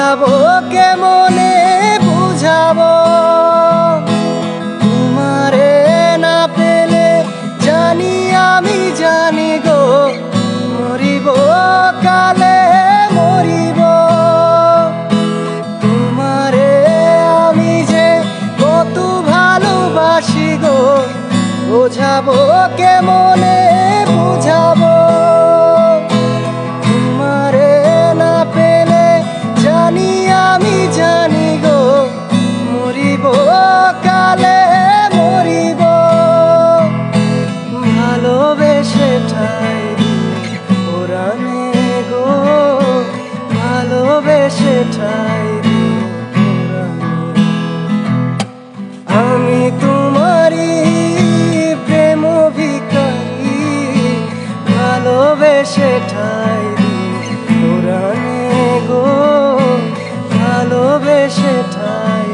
বোঝাবো কেমনে বুঝাবো তোমারে না পেলে জানি আমি জানি গো মরিব কালে মরিব তোমারে আমি যে কত ভালোবাসি গো বোঝাবো কেমনে বুঝাবো তোমারে না পেলে জানি আমি জানি গো মরিব কালে মরিব ভালোবেসে ঠাই দিয়ে পুরানে গো ভালোবেসে ঠাই দিয়ে পুরানে আমি তোমারই প্রেম ভিখারি ভালোবেসে ঠাই দিয়ে পুরানে গো ভালোবেসে ঠাই